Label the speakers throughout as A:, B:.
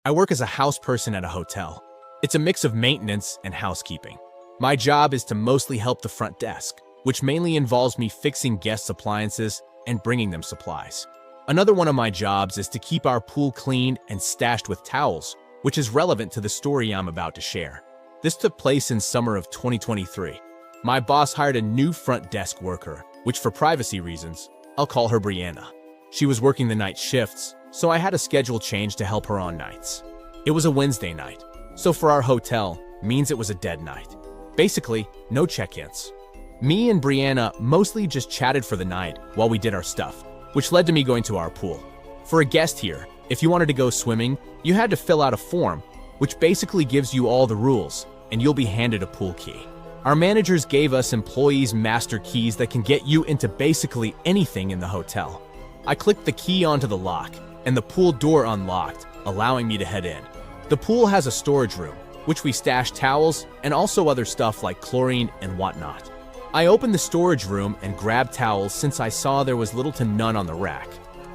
A: I work as a house person at a hotel. It's a mix of maintenance and housekeeping. My job is to mostly help the front desk, which mainly involves me fixing guests' appliances and bringing them supplies. Another one of my jobs is to keep our pool clean and stashed with towels, which is relevant to the story I'm about to share. This took place in summer of 2023. My boss hired a new front desk worker, which for privacy reasons, I'll call her Brianna. She was working the night shifts, so I had a schedule change to help her on nights. It was a Wednesday night, so for our hotel, means it was a dead night. Basically, no check-ins. Me and Brianna mostly just chatted for the night while we did our stuff, which led to me going to our pool. For a guest here, if you wanted to go swimming, you had to fill out a form, which basically gives you all the rules, and you'll be handed a pool key. Our managers gave us employees master keys that can get you into basically anything in the hotel. I clicked the key onto the lock, and the pool door unlocked, allowing me to head in. The pool has a storage room, which we stash towels and also other stuff like chlorine and whatnot. I opened the storage room and grabbed towels since I saw there was little to none on the rack.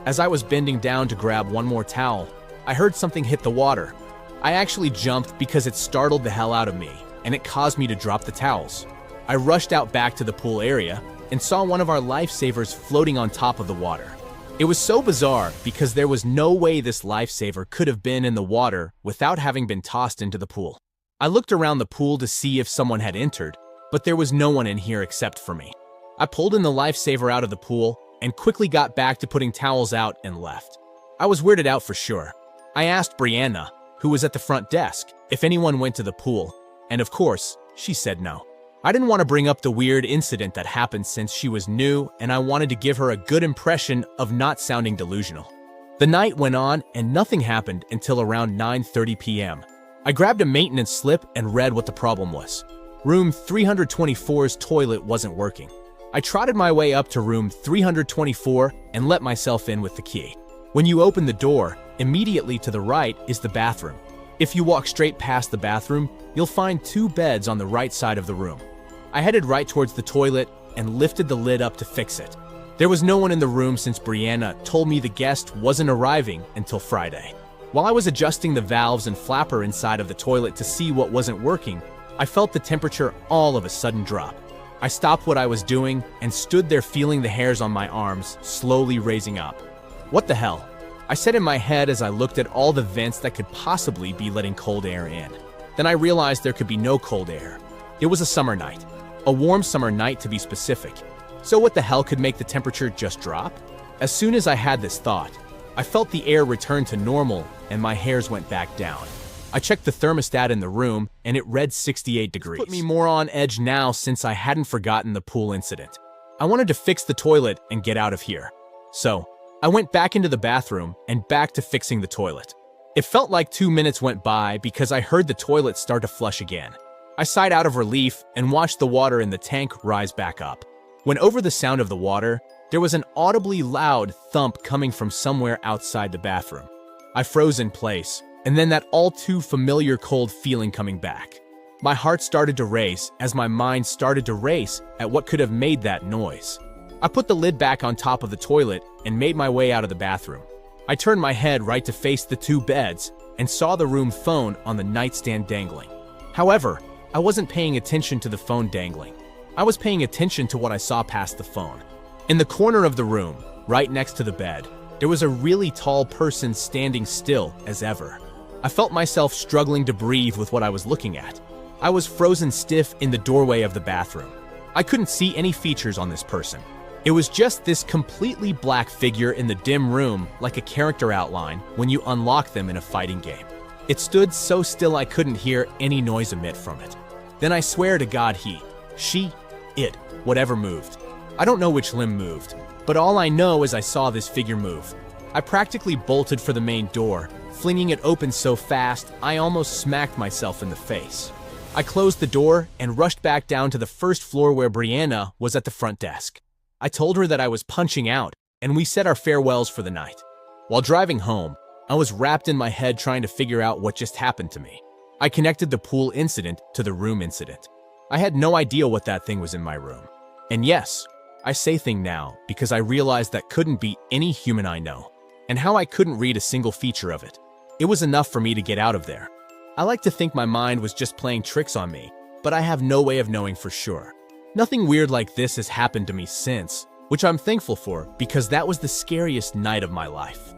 A: As I was bending down to grab one more towel, I heard something hit the water. I actually jumped because it startled the hell out of me, and it caused me to drop the towels. I rushed out back to the pool area and saw one of our lifesavers floating on top of the water. It was so bizarre because there was no way this lifesaver could have been in the water without having been tossed into the pool. I looked around the pool to see if someone had entered, but there was no one in here except for me. I pulled in the lifesaver out of the pool and quickly got back to putting towels out and left. I was weirded out for sure. I asked Brianna, who was at the front desk, if anyone went to the pool, and of course, she said no. I didn't want to bring up the weird incident that happened since she was new, and I wanted to give her a good impression of not sounding delusional. The night went on and nothing happened until around 9:30 p.m. I grabbed a maintenance slip and read what the problem was. Room 324's toilet wasn't working. I trotted my way up to room 324 and let myself in with the key. When you open the door, immediately to the right is the bathroom. If you walk straight past the bathroom, you'll find two beds on the right side of the room. I headed right towards the toilet and lifted the lid up to fix it. There was no one in the room since Brianna told me the guest wasn't arriving until Friday. While I was adjusting the valves and flapper inside of the toilet to see what wasn't working, I felt the temperature all of a sudden drop. I stopped what I was doing and stood there feeling the hairs on my arms slowly raising up. What the hell? I said in my head as I looked at all the vents that could possibly be letting cold air in. Then I realized there could be no cold air. It was a summer night. A warm summer night to be specific. So what the hell could make the temperature just drop? As soon as I had this thought, I felt the air return to normal and my hairs went back down. I checked the thermostat in the room and it read 68 degrees. This put me more on edge now since I hadn't forgotten the pool incident. I wanted to fix the toilet and get out of here. So, I went back into the bathroom and back to fixing the toilet. It felt like 2 minutes went by because I heard the toilet start to flush again. I sighed out of relief and watched the water in the tank rise back up. When over the sound of the water, there was an audibly loud thump coming from somewhere outside the bathroom. I froze in place, and then that all too familiar cold feeling coming back. My heart started to race as my mind started to race at what could have made that noise. I put the lid back on top of the toilet and made my way out of the bathroom. I turned my head right to face the two beds and saw the room phone on the nightstand dangling. However, I wasn't paying attention to the phone dangling. I was paying attention to what I saw past the phone. In the corner of the room, right next to the bed, there was a really tall person standing still as ever. I felt myself struggling to breathe with what I was looking at. I was frozen stiff in the doorway of the bathroom. I couldn't see any features on this person. It was just this completely black figure in the dim room, like a character outline when you unlock them in a fighting game. It stood so still I couldn't hear any noise emit from it. Then I swear to God whatever moved. I don't know which limb moved, but all I know is I saw this figure move. I practically bolted for the main door, flinging it open so fast I almost smacked myself in the face. I closed the door and rushed back down to the first floor where Brianna was at the front desk. I told her that I was punching out, and we said our farewells for the night. While driving home, I was wrapped in my head trying to figure out what just happened to me. I connected the pool incident to the room incident. I had no idea what that thing was in my room. And yes, I say thing now because I realized that couldn't be any human I know, and how I couldn't read a single feature of it. It was enough for me to get out of there. I like to think my mind was just playing tricks on me, but I have no way of knowing for sure. Nothing weird like this has happened to me since, which I'm thankful for because that was the scariest night of my life.